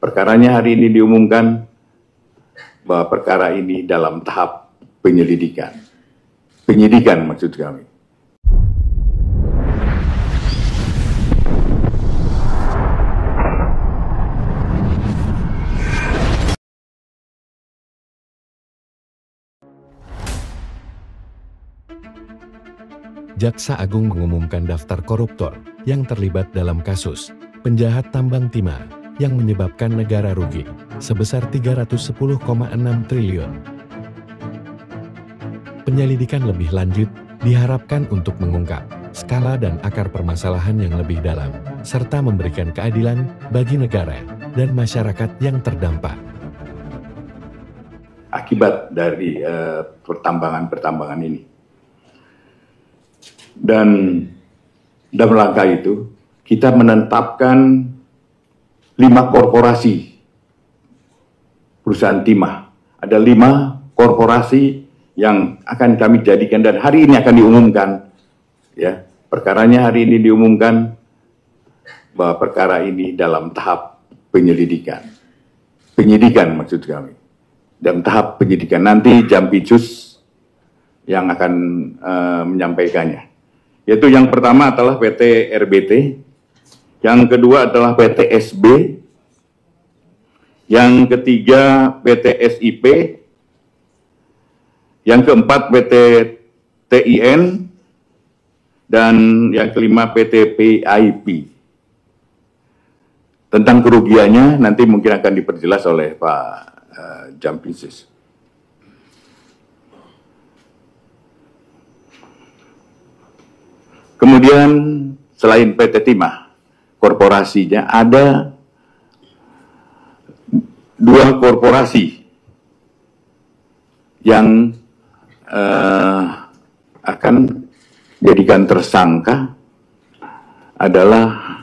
Perkaranya hari ini diumumkan bahwa perkara ini dalam tahap penyelidikan. Penyidikan maksud kami. Jaksa Agung mengumumkan daftar koruptor yang terlibat dalam kasus penjahat tambang timah yang menyebabkan negara rugi sebesar 310,6 triliun. Penyelidikan lebih lanjut diharapkan untuk mengungkap skala dan akar permasalahan yang lebih dalam, serta memberikan keadilan bagi negara dan masyarakat yang terdampak. Akibat dari pertambangan ini. Dan dalam rangka itu, kita menetapkan 5 korporasi perusahaan timah. Ada 5 korporasi yang akan kami jadikan dan hari ini akan diumumkan. Ya, perkaranya hari ini diumumkan bahwa perkara ini dalam tahap penyelidikan. Penyidikan maksud kami. Dalam tahap penyidikan. Nanti Jampitsus yang akan menyampaikannya. Yaitu yang pertama adalah PT RBT, yang kedua adalah PT SB, yang ketiga PT SIP, yang keempat PT TIN, dan yang kelima PT PIP. Tentang kerugiannya nanti mungkin akan diperjelas oleh Pak Jampitsus. Kemudian selain PT Timah, korporasinya ada 2 korporasi yang akan dijadikan tersangka adalah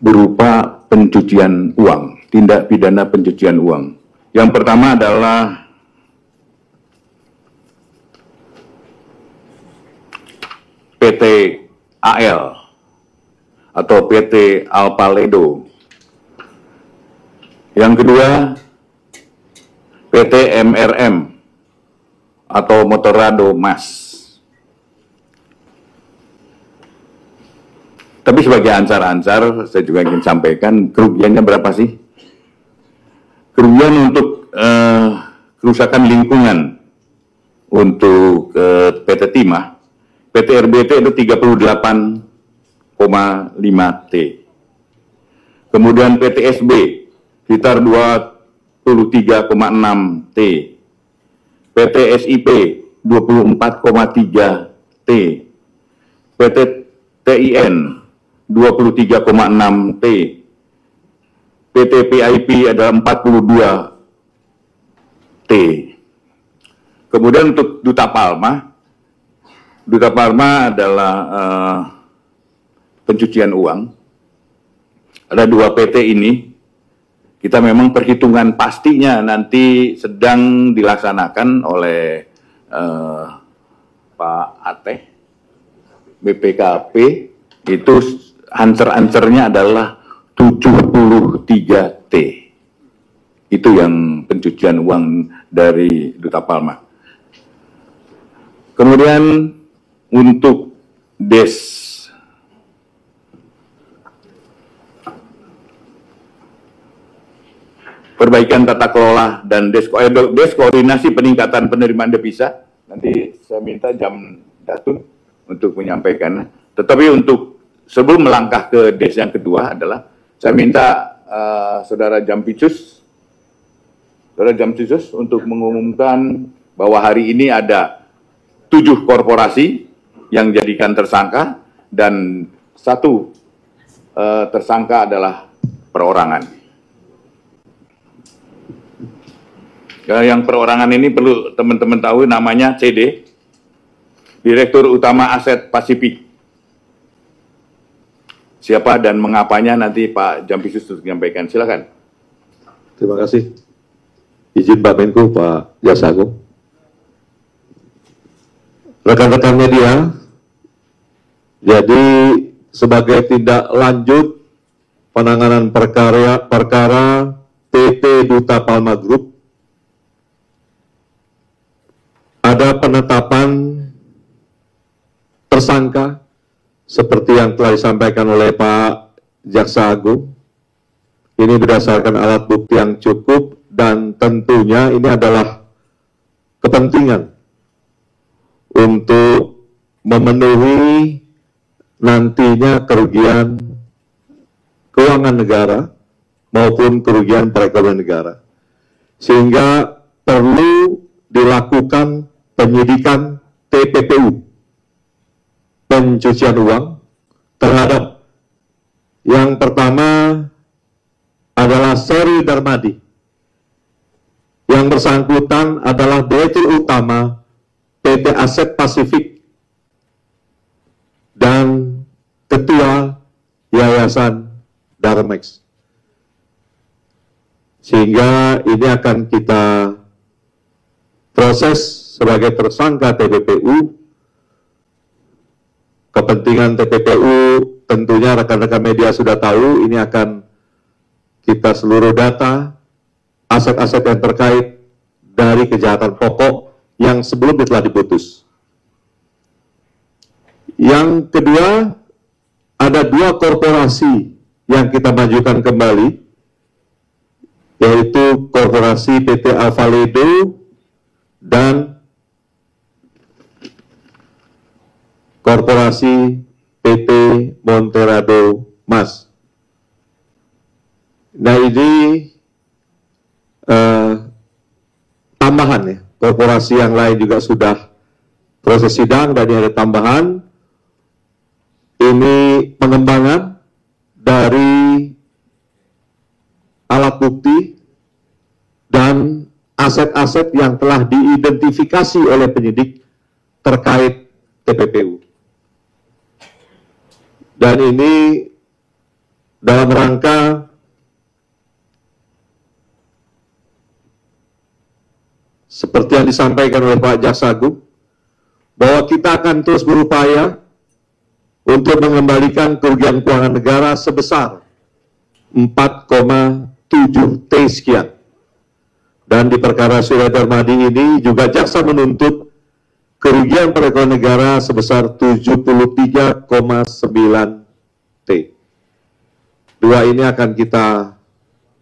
berupa pencucian uang, tindak pidana pencucian uang. Yang pertama adalah PT AL atau PT Alpaledo. Yang kedua, PT MRM atau Motorrado Mas. Tapi sebagai ansar-ansar, saya juga ingin sampaikan kerugiannya berapa sih? Kerugian untuk kerusakan lingkungan untuk PT Timah, PT RBT itu 38,5 T. Kemudian PT SB sekitar 23,6 T. PT SIP 24,3 T. PT TIN 23,6 T. PT PIP adalah 42 T. Kemudian untuk Duta Palma adalah pencucian uang. Ada 2 PT ini. Kita memang perhitungan pastinya nanti sedang dilaksanakan oleh Pak Ateh, BPKP. Itu answer-answernya adalah 73 T. Itu yang pencucian uang dari Duta Palma. Kemudian untuk DES, perbaikan tata kelola dan DES koordinasi peningkatan penerimaan devisa, nanti saya minta Jam Datun untuk menyampaikan. Tetapi untuk sebelum melangkah ke DES yang kedua adalah saya minta Saudara Jampitsus untuk mengumumkan bahwa hari ini ada 7 korporasi yang dijadikan tersangka dan 1 tersangka adalah perorangan. Yang perorangan ini perlu teman-teman tahu namanya CD, Direktur Utama Aset Pasifik. Siapa dan mengapanya nanti Pak Jampitsus untuk menyampaikan. Silakan. Terima kasih. Izin Pak Menko, Pak Jaksa Agung. Rekan-rekan media, jadi sebagai tindak lanjut penanganan perkara PT Duta Palma Group, ada penetapan tersangka seperti yang telah disampaikan oleh Pak Jaksa Agung. Ini berdasarkan alat bukti yang cukup dan tentunya ini adalah kepentingan untuk memenuhi nantinya kerugian keuangan negara maupun kerugian perekonomian negara. Sehingga perlu dilakukan penyidikan TPPU, pencucian uang, terhadap yang pertama adalah Seri Darmadi. Yang bersangkutan adalah Direktur Utama PT Aset Pasifik dan Ketua Yayasan Darmex. Sehingga ini akan kita proses sebagai tersangka TPPU. Kepentingan TPPU tentunya rekan-rekan media sudah tahu, ini akan kita seluruh data, aset-aset yang terkait dari kejahatan pokok yang sebelumnya telah diputus. Yang kedua, ada 2 korporasi yang kita majukan kembali, yaitu Korporasi PT Alvaledo dan Korporasi PT Monterado Mas. Nah, ini tambahan ya, korporasi yang lain juga sudah proses sidang dan ini ada tambahan. Ini pengembangan dari alat bukti dan aset-aset yang telah diidentifikasi oleh penyidik terkait TPPU. Dan ini dalam rangka seperti yang disampaikan oleh Pak Jaksa Agung, bahwa kita akan terus berupaya untuk mengembalikan kerugian keuangan negara sebesar 4,7 T sekian. Dan di perkara Seri Darmadi ini juga jaksa menuntut kerugian perekonomian negara sebesar 73,9 T. 2 ini akan kita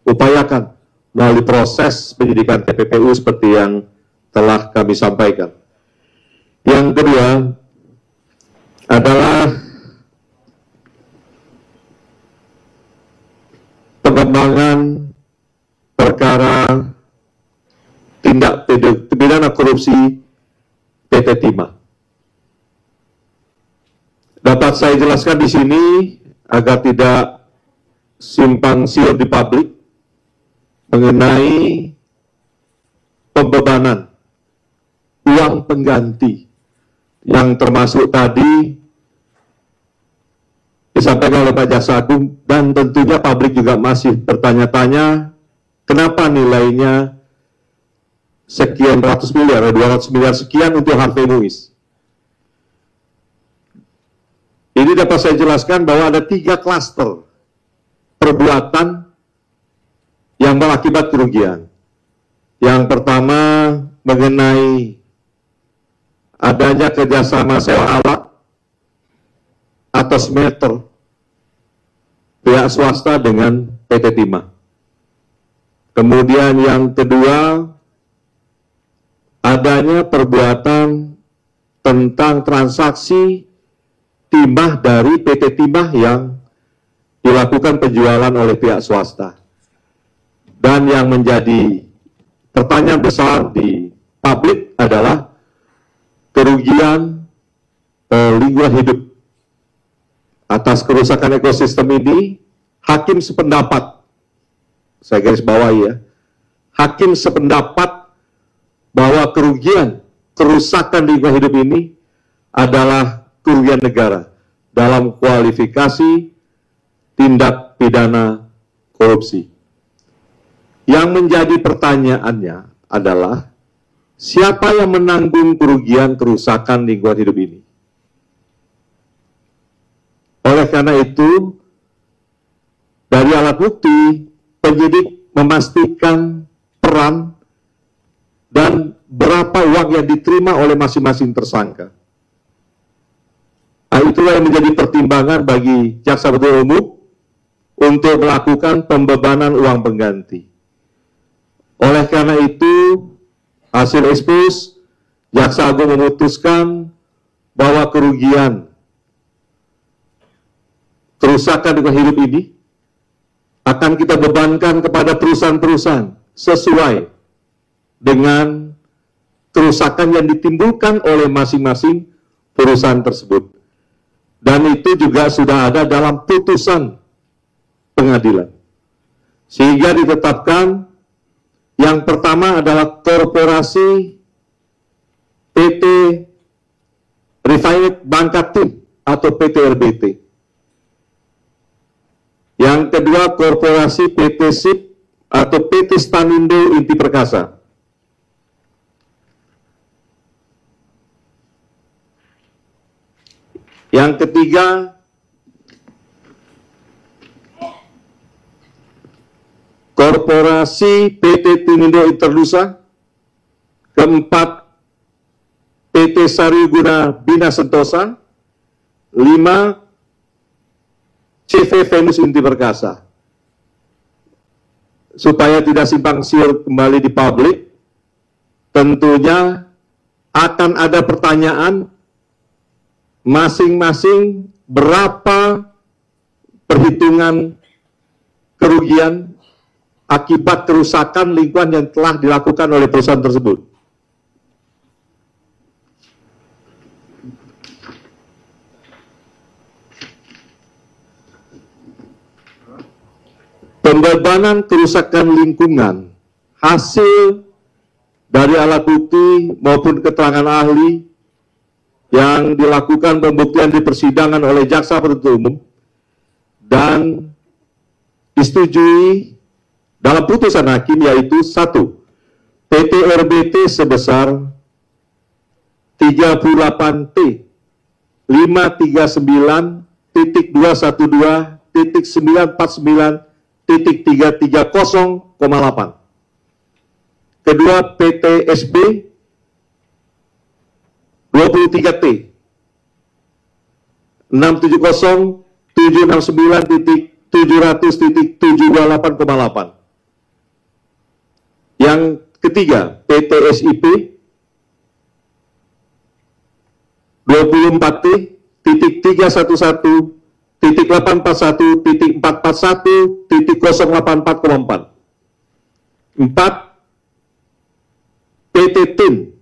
upayakan melalui proses penyidikan TPPU seperti yang telah kami sampaikan. Yang kedua adalah pengembangan perkara tindak pidana korupsi PT Timah. Dapat saya jelaskan di sini agar tidak simpang siur di publik mengenai pembebanan uang pengganti yang termasuk tadi disampaikan oleh Pak Jaksa Agung, dan tentunya publik juga masih bertanya-tanya kenapa nilainya sekian ratus miliar, 200 miliar sekian untuk Harvey Muiz. Ini dapat saya jelaskan bahwa ada 3 klaster perbuatan yang berakibat kerugian. Yang pertama mengenai adanya kerjasama sewa alat atau smelter pihak swasta dengan PT Timah. Kemudian yang kedua, adanya perbuatan tentang transaksi timah dari PT Timah yang dilakukan penjualan oleh pihak swasta. Dan yang menjadi pertanyaan besar di publik adalah kerugian lingkungan hidup. Atas kerusakan ekosistem ini, hakim sependapat, saya garis bawahi ya, hakim sependapat bahwa kerusakan lingkungan hidup ini adalah kerugian negara dalam kualifikasi tindak pidana korupsi. Yang menjadi pertanyaannya adalah, siapa yang menanggung kerugian kerusakan lingkungan hidup ini? Oleh karena itu, dari alat bukti, penyidik memastikan peran dan berapa uang yang diterima oleh masing-masing tersangka. Nah, itulah yang menjadi pertimbangan bagi jaksa penuntut umum untuk melakukan pembebanan uang pengganti. Oleh karena itu, hasil ekspos, Jaksa Agung memutuskan bahwa kerugian kerusakan lingkungan hidup ini akan kita bebankan kepada perusahaan-perusahaan sesuai dengan kerusakan yang ditimbulkan oleh masing-masing perusahaan tersebut. Dan itu juga sudah ada dalam putusan pengadilan. Sehingga ditetapkan yang pertama adalah korporasi PT Refined Bangka Tim atau PT RBT. Yang kedua korporasi PT SIP atau PT Stanindo Inti Perkasa. Yang ketiga korporasi PT Tinindo Internusa. Keempat PT Sariguna Bina Sentosa. 5 CV Venus Inti Perkasa. Supaya tidak simpang siur kembali di publik, tentunya akan ada pertanyaan masing-masing berapa perhitungan kerugian akibat kerusakan lingkungan yang telah dilakukan oleh perusahaan tersebut. Pembebanan kerusakan lingkungan hasil dari alat bukti maupun keterangan ahli yang dilakukan pembuktian di persidangan oleh jaksa penuntut umum dan disetujui dalam putusan hakim, yaitu 1. PT RBT sebesar 38T 539.949.330,8. Kedua PT SB 23T 670.769.700.728,8. Yang ketiga PT SIP 24T.841.441.084,4. 4. PT TIN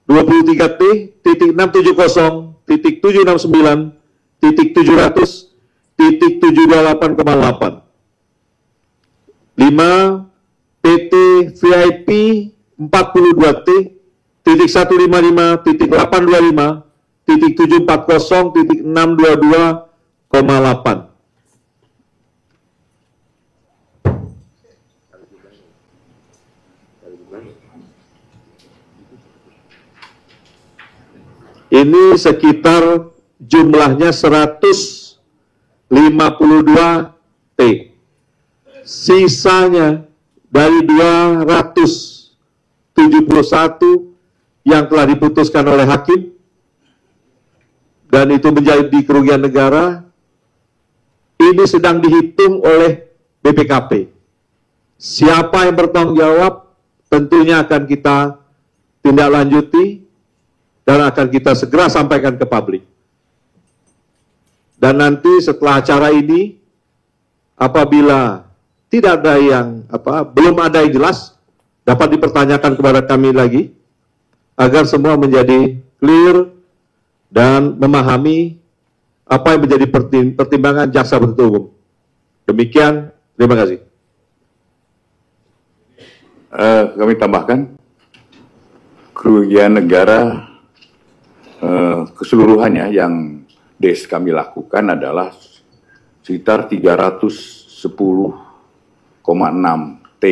23T.769.700.728,8. 5. PT VIP 42T.155.825.740.622,8. Ini sekitar jumlahnya 152 T. Sisanya dari 271 yang telah diputuskan oleh hakim dan itu menjadi kerugian negara, ini sedang dihitung oleh BPKP. Siapa yang bertanggung jawab tentunya akan kita tindak lanjuti dan akan kita segera sampaikan ke publik. Dan nanti setelah acara ini, apabila tidak ada yang belum ada yang jelas, dapat dipertanyakan kepada kami lagi, agar semua menjadi clear dan memahami apa yang menjadi pertimbangan jaksa penuntut umum. Demikian, terima kasih. Kami tambahkan, kerugian negara keseluruhannya yang DES kami lakukan adalah sekitar 310,6 T.